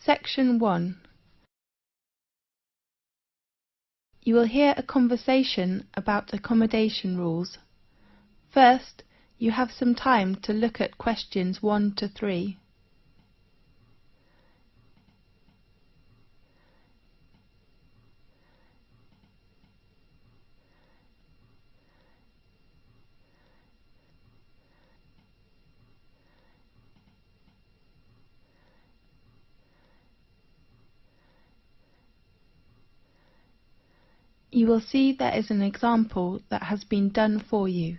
Section 1. You will hear a conversation about accommodation rules. First, you have some time to look at questions 1 to 3. You will see there is an example that has been done for you.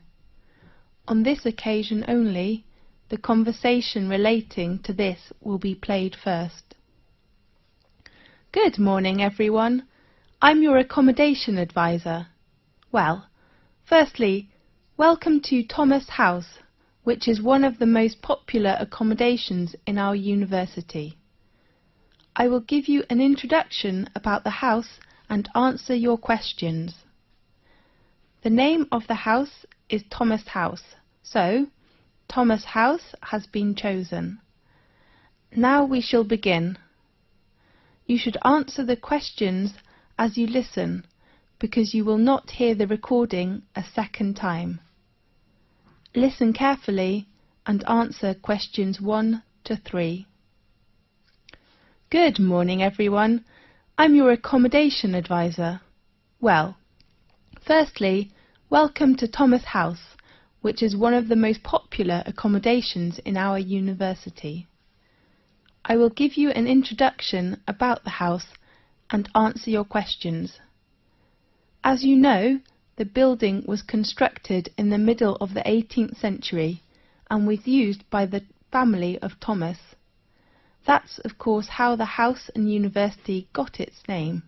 On this occasion only, the conversation relating to this will be played first. Good morning, everyone. I'm your accommodation advisor. Well, firstly, welcome to Thomas House, which is one of the most popular accommodations in our university. I will give you an introduction about the house and answer your questions. The name of the house is Thomas House, so Thomas House has been chosen. Now we shall begin. You should answer the questions as you listen, because you will not hear the recording a second time. Listen carefully and answer questions 1 to 3. Good morning, everyone. I'm your accommodation advisor. Well, firstly, welcome to Thomas House, which is one of the most popular accommodations in our university. I will give you an introduction about the house and answer your questions. As you know, the building was constructed in the middle of the 18th century and was used by the family of Thomas. That's, of course, how the house and university got its name.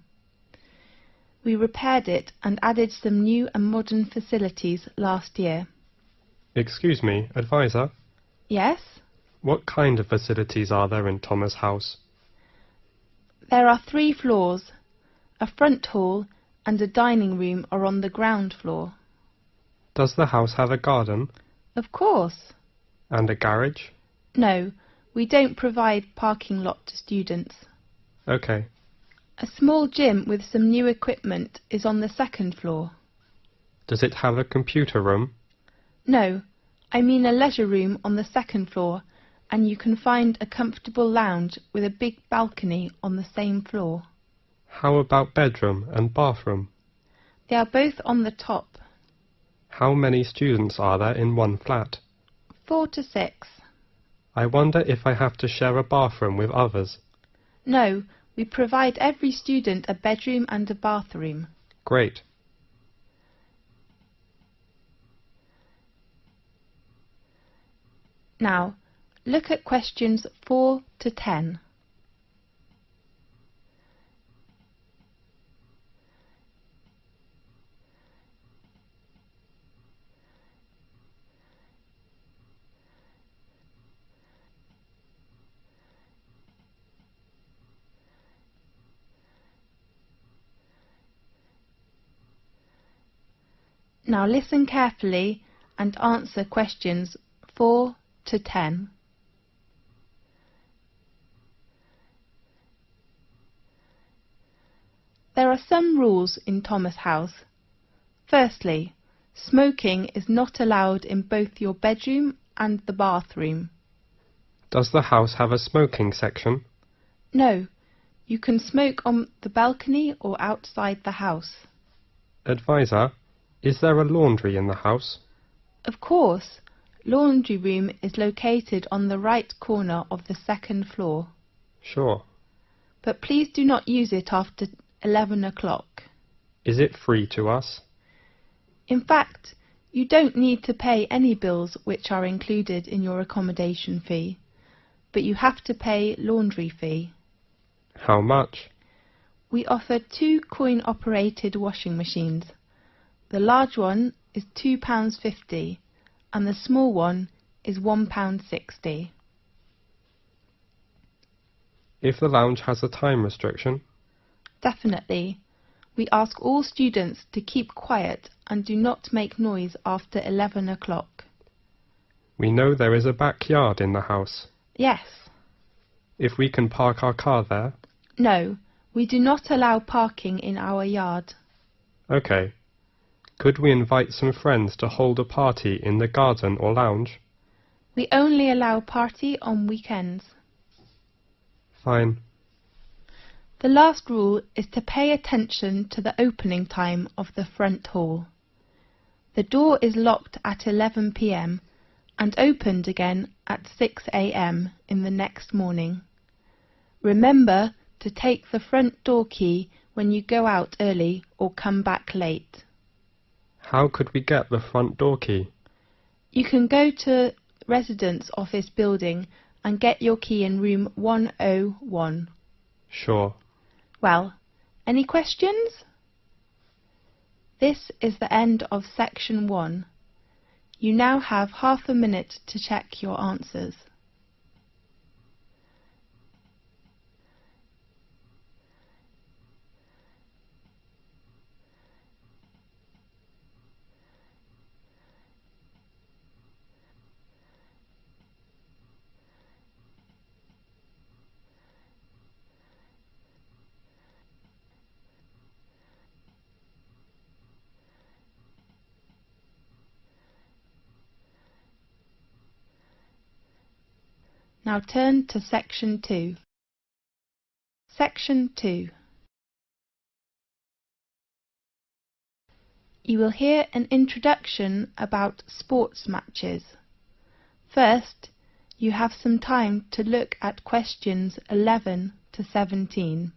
We repaired it and added some new and modern facilities last year. Excuse me, advisor? Yes? What kind of facilities are there in Thomas House? There are 3 floors. A front hall and a dining room are on the ground floor. Does the house have a garden? Of course. And a garage? No, we don't provide parking lot to students. Okay. A small gym with some new equipment is on the 2nd floor. Does it have a computer room? No, I mean a leisure room on the 2nd floor, and you can find a comfortable lounge with a big balcony on the same floor. How about bedroom and bathroom? They are both on the top. How many students are there in one flat? 4 to 6. I wonder if I have to share a bathroom with others. No, we provide every student a bedroom and a bathroom. Great. Now, look at questions 4 to 10. Now listen carefully and answer questions 4 to 10. There are some rules in Thomas House. Firstly, smoking is not allowed in both your bedroom and the bathroom. Does the house have a smoking section? No, you can smoke on the balcony or outside the house. Advisor, is there a laundry in the house? Of course, laundry room is located on the right corner of the 2nd floor. Sure. But please do not use it after 11 o'clock. Is it free to us? In fact, you don't need to pay any bills which are included in your accommodation fee, but you have to pay laundry fee. How much? We offer 2 coin-operated washing machines. The large one is £2.50 and the small one is £1.60. If the lounge has a time restriction? Definitely. We ask all students to keep quiet and do not make noise after 11 o'clock. We know there is a backyard in the house. Yes. if we can park our car there? No, we do not allow parking in our yard. OK. Could we invite some friends to hold a party in the garden or lounge? We only allow party on weekends. Fine. The last rule is to pay attention to the opening time of the front hall. The door is locked at 11 p.m. and opened again at 6 a.m. in the next morning. Remember to take the front door key when you go out early or come back late. How could we get the front door key? You can go to residence office building and get your key in room 101. Sure. Well, any questions? This is the end of section 1. You now have half a minute to check your answers. Now turn to section 2. Section 2. You will hear an introduction about sports matches. First, you have some time to look at questions 11 to 17.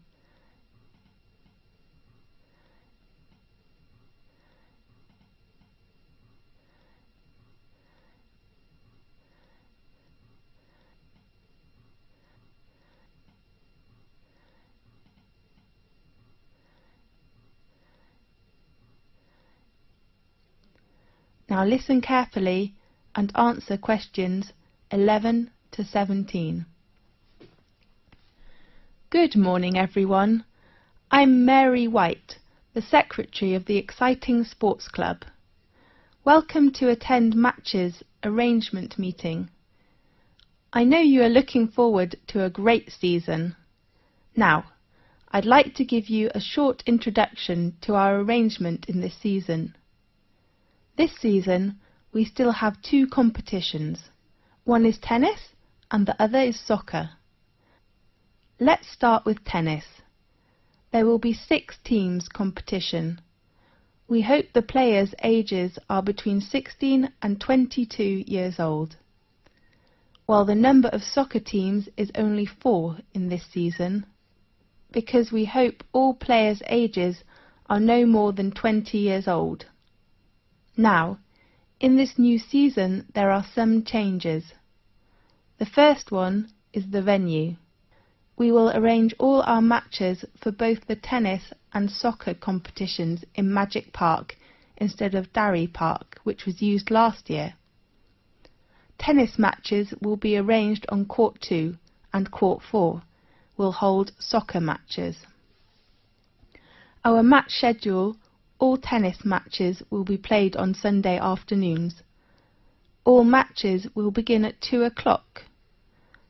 Now listen carefully and answer questions 11 to 17. Good morning, everyone. I'm Mary White, the Secretary of the exciting sports club. Welcome to attend Match's arrangement meeting. I know you are looking forward to a great season. Now, I'd like to give you a short introduction to our arrangement in this season. This season, we still have 2 competitions. One is tennis and the other is soccer. Let's start with tennis. There will be 6 teams competition. We hope the players' ages are between 16 and 22 years old. While the number of soccer teams is only 4 in this season, because we hope all players' ages are no more than 20 years old. Now, in this new season there are some changes. The first one is the venue. We will arrange all our matches for both the tennis and soccer competitions in Magic Park instead of Darry Park, which was used last year. Tennis matches will be arranged on Court 2 and Court 4 will hold soccer matches. Our match schedule: all tennis matches will be played on Sunday afternoons. All matches will begin at 2 o'clock.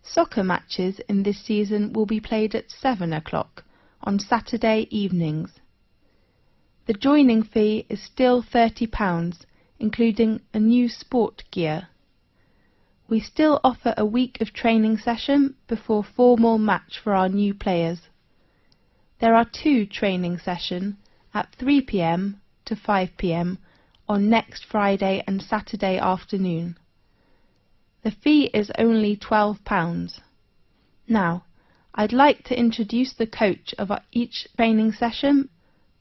Soccer matches in this season will be played at 7 o'clock on Saturday evenings. The joining fee is still £30, including a new sport gear. We still offer a week of training session before formal match for our new players. There are 2 training sessions at 3 p.m. to 5 p.m. on next Friday and Saturday afternoon. The fee is only £12. Now, I'd like to introduce the coach of each training session,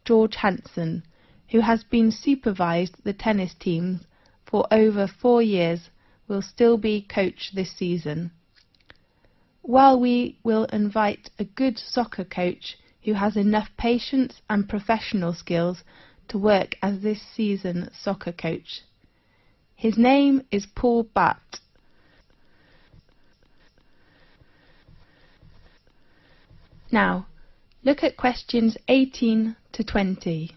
George Hanson, who has been supervised the tennis teams for over 4 years, will still be coach this season. While we will invite a good soccer coach who has enough patience and professional skills to work as this season's soccer coach. His name is Paul Batt. Now, look at questions 18 to 20.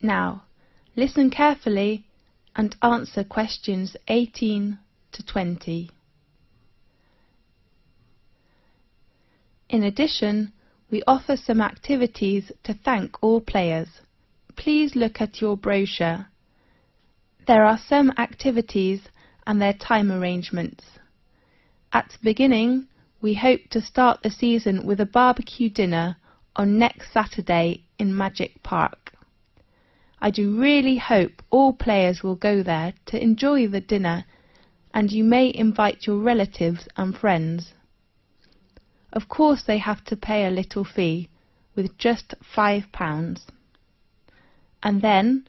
Now, listen carefully and answer questions 18 to 20. In addition, we offer some activities to thank all players. Please look at your brochure. There are some activities and their time arrangements. At the beginning, we hope to start the season with a barbecue dinner on next Saturday in Magic Park. I do really hope all players will go there to enjoy the dinner, and you may invite your relatives and friends. Of course they have to pay a little fee, with just £5. And then,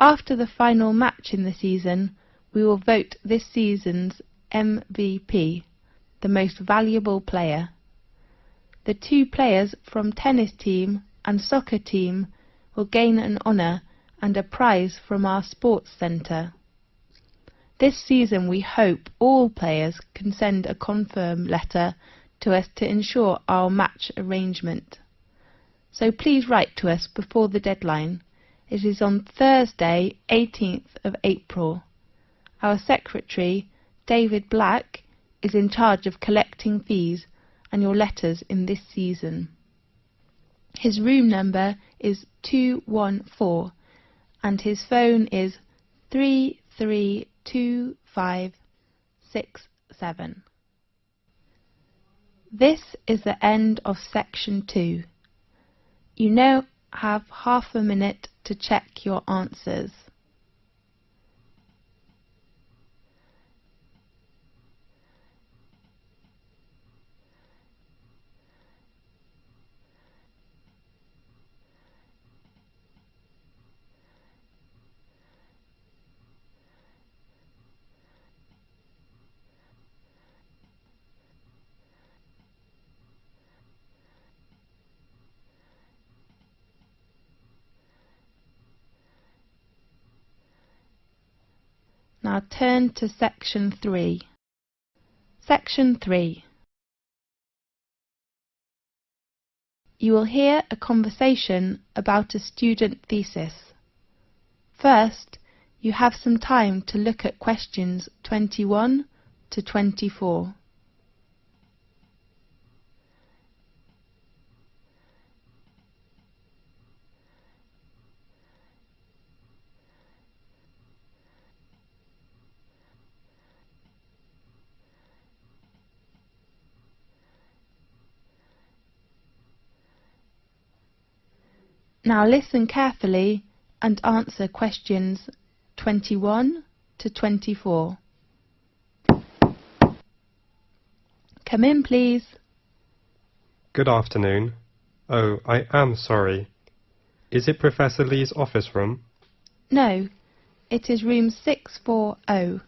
after the final match in the season, we will vote this season's MVP, the most valuable player. The 2 players from tennis team and soccer team will gain an honour and a prize from our sports centre. This season we hope all players can send a confirm letter to us to ensure our match arrangement. So please write to us before the deadline. It is on Thursday, 18th of April. Our secretary, David Black, is in charge of collecting fees and your letters in this season. His room number is 214 and his phone is 332567. This is the end of section 2. You now have half a minute to check your answers. Now turn to section 3. Section 3. You will hear a conversation about a student thesis. First, you have some time to look at questions 21 to 24. Now listen carefully and answer questions 21 to 24. Come in, please. Good afternoon. Oh, I am sorry. Is it Professor Lee's office room? No, it is room 640.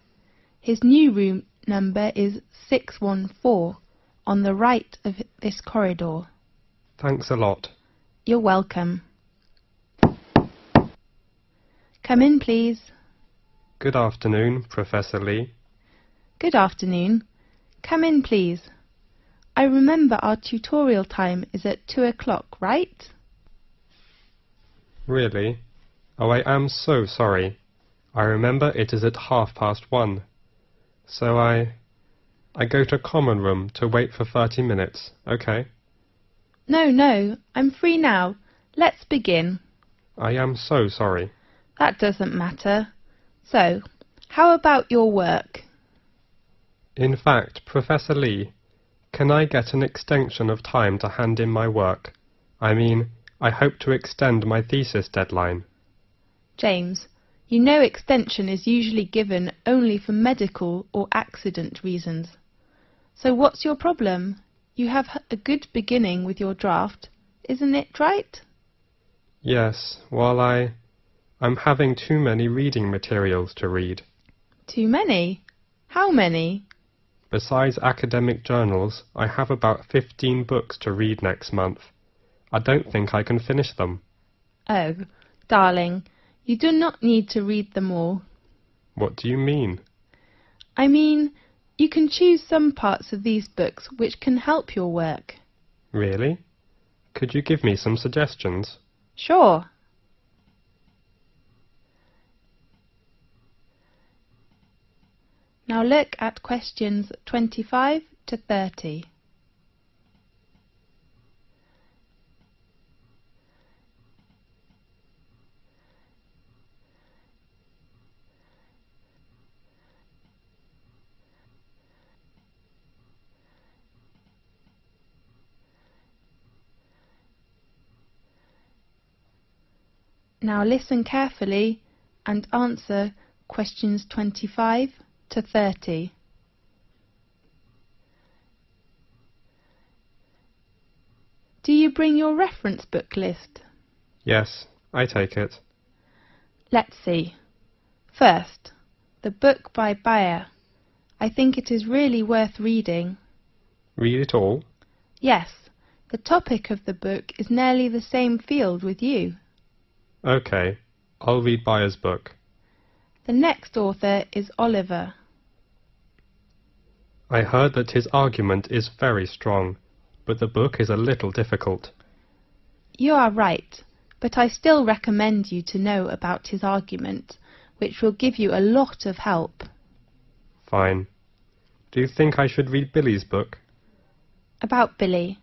His new room number is 614 on the right of this corridor. Thanks a lot. You're welcome. Come in, please. Good afternoon, Professor Lee. Good afternoon. Come in, please. I remember our tutorial time is at 2 o'clock, right? Really? Oh, I am so sorry. I remember it is at 1:30. So I go to common room to wait for 30 minutes, okay? No, I'm free now. Let's begin. I am so sorry. That doesn't matter. So, how about your work? In fact, Professor Lee, can I get an extension of time to hand in my work? I mean, I hope to extend my thesis deadline. James, you know extension is usually given only for medical or accident reasons. So what's your problem? You have a good beginning with your draft, isn't it right? Yes, well, I'm having too many reading materials to read. Too many? How many? Besides academic journals, I have about 15 books to read next month. I don't think I can finish them. Oh, darling, you do not need to read them all. What do you mean? I mean, you can choose some parts of these books which can help your work. Really? Could you give me some suggestions? Sure. Now look at questions 25 to 30. Now listen carefully and answer questions 25 to 30. Do you bring your reference book list? Yes, I take it. Let's see. First, the book by Bayer. I think it is really worth reading. Read it all? Yes, the topic of the book is nearly the same field with you. Okay, I'll read Bayer's book. The next author is Oliver. I heard that his argument is very strong, but the book is a little difficult. You are right, but I still recommend you to know about his argument, which will give you a lot of help. Fine. Do you think I should read Billy's book? About Billy.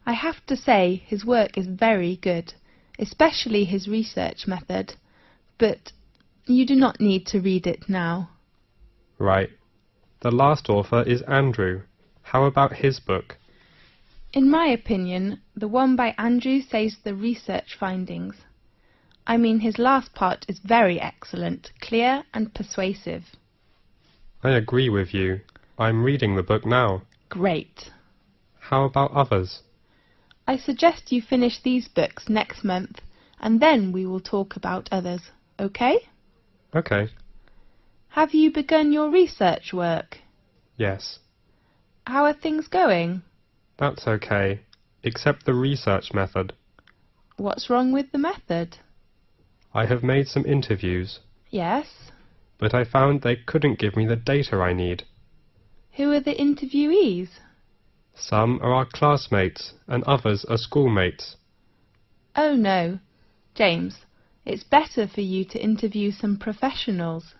I have to say his work is very good, especially his research method, but you do not need to read it now. Right. The last author is Andrew. How about his book? In my opinion, the one by Andrew says the research findings. I mean, his last part is very excellent, clear and persuasive. I agree with you. I'm reading the book now. Great. How about others? I suggest you finish these books next month, and then we will talk about others, okay? Okay. Have you begun your research work? Yes. How are things going? That's okay, except the research method. What's wrong with the method? I have made some interviews, Yes. but I found they couldn't give me the data I need. Who are the interviewees? Some are our classmates and others are schoolmates. Oh no. James, it's better for you to interview some professionals.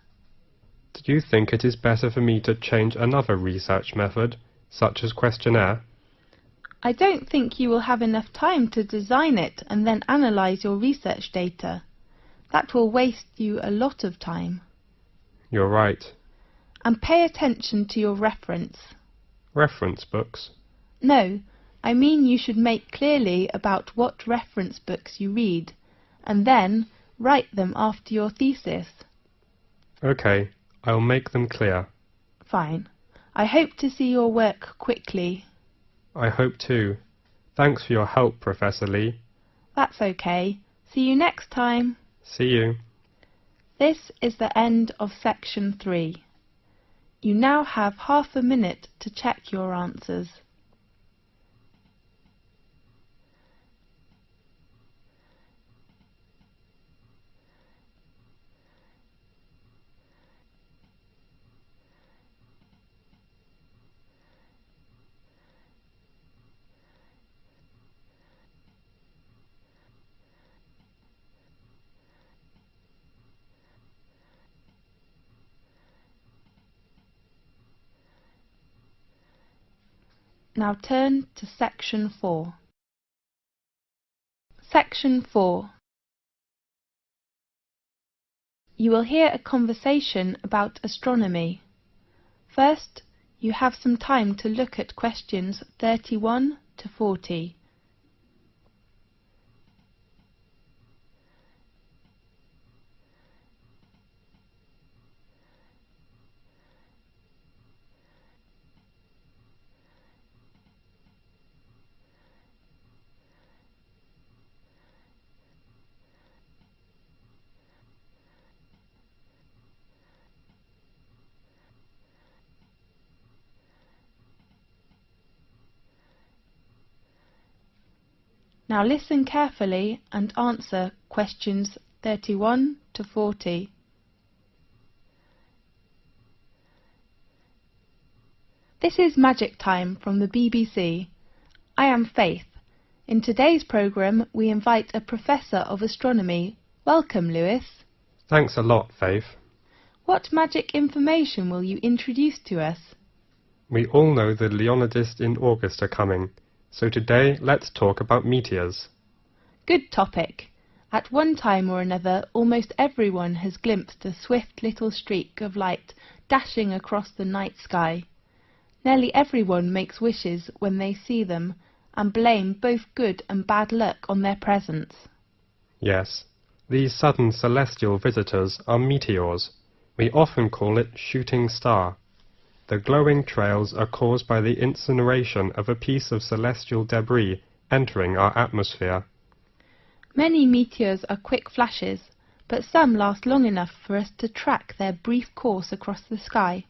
Do you think it is better for me to change another research method, such as questionnaire? I don't think you will have enough time to design it and then analyse your research data. That will waste you a lot of time. You're right. And pay attention to your reference. Reference books? No, I mean you should make clearly about what reference books you read, and then write them after your thesis. Okay, I'll make them clear. Fine. I hope to see your work quickly. I hope too. Thanks for your help, Professor Lee. That's okay. See you next time. See you. This is the end of section 3. You now have half a minute to check your answers. Now turn to section 4. Section 4. You will hear a conversation about astronomy. First, you have some time to look at questions 31 to 40. Now listen carefully and answer questions 31 to 40. This is Magic Time from the BBC. I am Faith. In today's programme we invite a Professor of Astronomy. Welcome, Lewis. Thanks a lot, Faith. What magic information will you introduce to us? We all know the Leonidas in August are coming, so today let's talk about meteors. Good topic. At one time or another, almost everyone has glimpsed a swift little streak of light dashing across the night sky. Nearly everyone makes wishes when they see them, and blame both good and bad luck on their presence. Yes, these sudden celestial visitors are meteors. We often call it shooting star. The glowing trails are caused by the incineration of a piece of celestial debris entering our atmosphere. Many meteors are quick flashes, but some last long enough for us to track their brief course across the sky.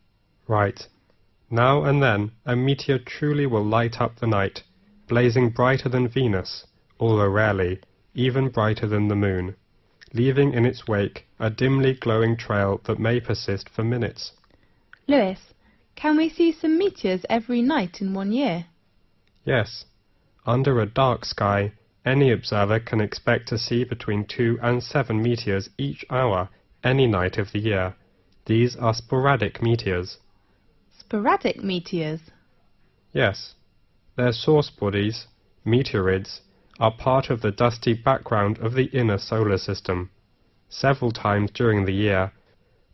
Right. Now and then a meteor truly will light up the night, blazing brighter than Venus, although rarely, even brighter than the moon, leaving in its wake a dimly glowing trail that may persist for minutes. Lewis, can we see some meteors every night in 1 year? Yes. Under a dark sky, any observer can expect to see between 2 and 7 meteors each hour, any night of the year. These are sporadic meteors. Sporadic meteors? Yes. Their source bodies, meteorids, are part of the dusty background of the inner solar system. Several times during the year,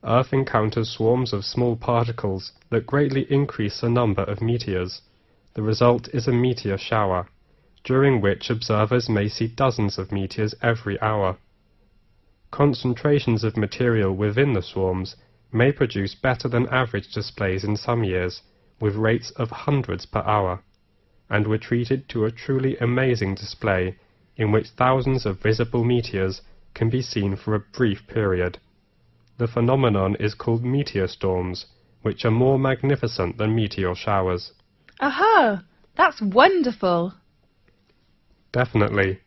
Earth encounters swarms of small particles that greatly increase the number of meteors. The result is a meteor shower, during which observers may see dozens of meteors every hour. Concentrations of material within the swarms may produce better than average displays in some years, with rates of hundreds per hour, and were treated to a truly amazing display in which thousands of visible meteors can be seen for a brief period. The phenomenon is called meteor storms, which are more magnificent than meteor showers. Aha! That's wonderful! Definitely.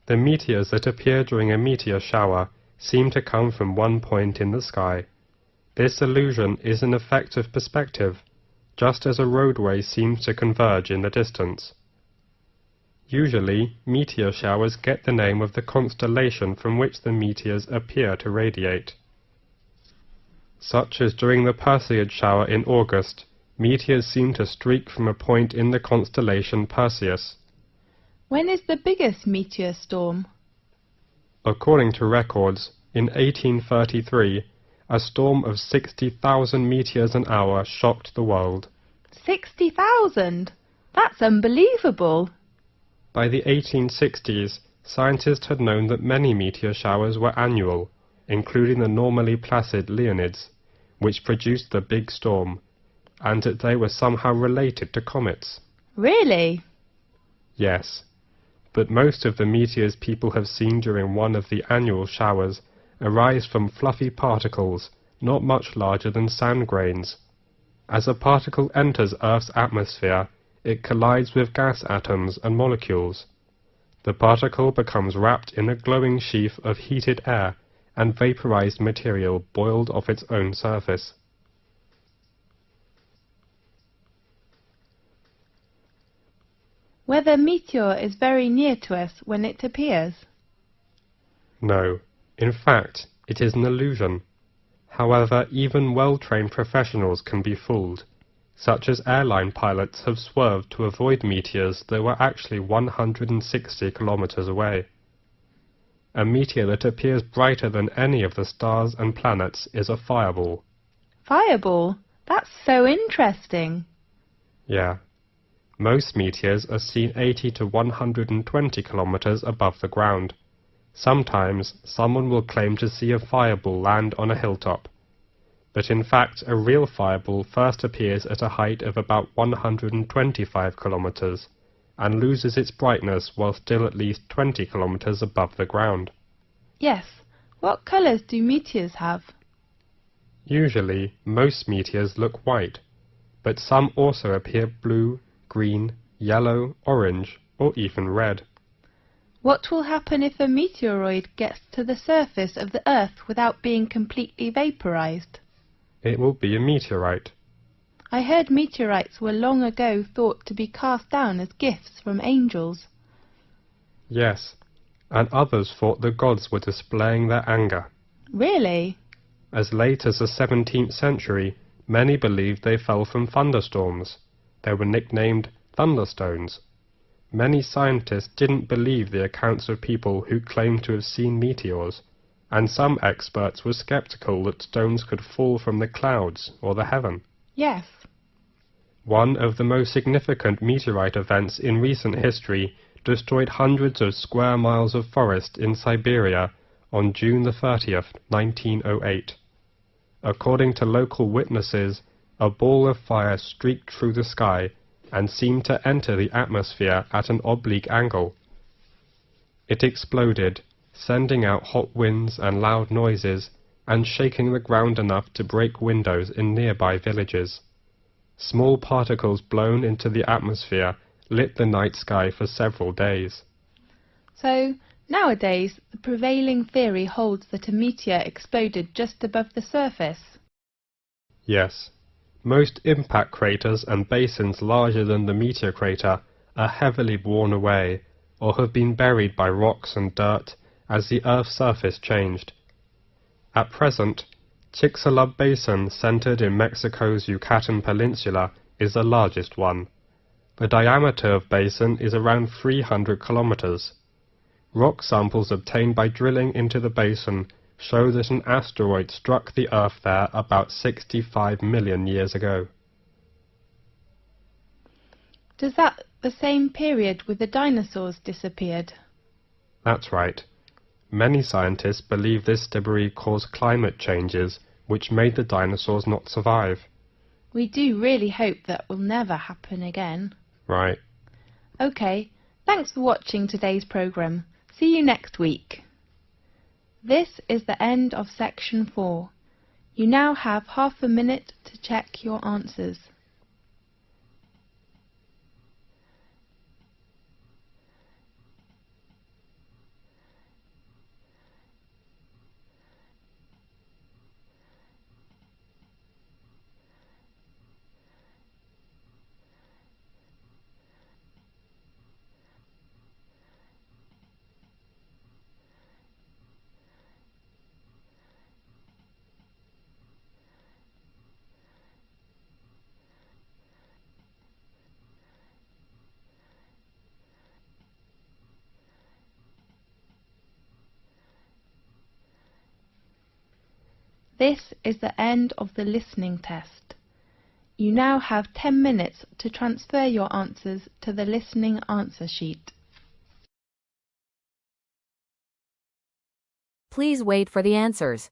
The meteors that appear during a meteor shower seem to come from one point in the sky. This illusion is an effect of perspective, just as a roadway seems to converge in the distance. Usually, meteor showers get the name of the constellation from which the meteors appear to radiate. Such as during the Perseid shower in August, meteors seem to streak from a point in the constellation Perseus. When is the biggest meteor storm? According to records, in 1833, a storm of 60,000 meteors an hour shocked the world. 60,000? That's unbelievable! By the 1860s, scientists had known that many meteor showers were annual, including the normally placid Leonids, which produced the big storm, and that they were somehow related to comets. Really? Yes, but most of the meteors people have seen during one of the annual showers arise from fluffy particles not much larger than sand grains. As a particle enters Earth's atmosphere, it collides with gas atoms and molecules. The particle becomes wrapped in a glowing sheath of heated air and vaporized material boiled off its own surface. Whether meteor is very near to us when it appears? No. In fact, it is an illusion. However, even well-trained professionals can be fooled, such as airline pilots have swerved to avoid meteors that were actually 160 kilometers away. A meteor that appears brighter than any of the stars and planets is a fireball. Fireball? That's so interesting. Yeah. Most meteors are seen 80 to 120 kilometers above the ground. Sometimes someone will claim to see a fireball land on a hilltop, but in fact a real fireball first appears at a height of about 125 kilometers and loses its brightness while still at least 20 kilometers above the ground. Yes. What colours do meteors have? Usually, most meteors look white, but some also appear blue, green, yellow, orange, or even red. What will happen if a meteoroid gets to the surface of the Earth without being completely vaporized? It will be a meteorite. I heard meteorites were long ago thought to be cast down as gifts from angels. Yes, and others thought the gods were displaying their anger. Really? As late as the 17th century, many believed they fell from thunderstorms. They were nicknamed thunderstones. Many scientists didn't believe the accounts of people who claimed to have seen meteors, and some experts were skeptical that stones could fall from the clouds or the heaven. Yes. One of the most significant meteorite events in recent history destroyed hundreds of square miles of forest in Siberia on June the 30th, 1908. According to local witnesses, a ball of fire streaked through the sky and seemed to enter the atmosphere at an oblique angle. It exploded, sending out hot winds and loud noises, and shaking the ground enough to break windows in nearby villages. Small particles blown into the atmosphere lit the night sky for several days. So, nowadays, the prevailing theory holds that a meteor exploded just above the surface. Yes. Most impact craters and basins larger than the meteor crater are heavily worn away, or have been buried by rocks and dirt as the Earth's surface changed. At present, Chicxulub Basin, centered in Mexico's Yucatan Peninsula, is the largest one. The diameter of basin is around 300 kilometers. Rock samples obtained by drilling into the basin show that an asteroid struck the Earth there about 65 million years ago. Does that the same period with the dinosaurs disappeared? That's right. Many scientists believe this debris caused climate changes which made the dinosaurs not survive. We do really hope that will never happen again. Right. OK, thanks for watching today's programme. See you next week. This is the end of section 4. You now have half a minute to check your answers. This is the end of the listening test. You now have 10 minutes to transfer your answers to the listening answer sheet. Please wait for the answers.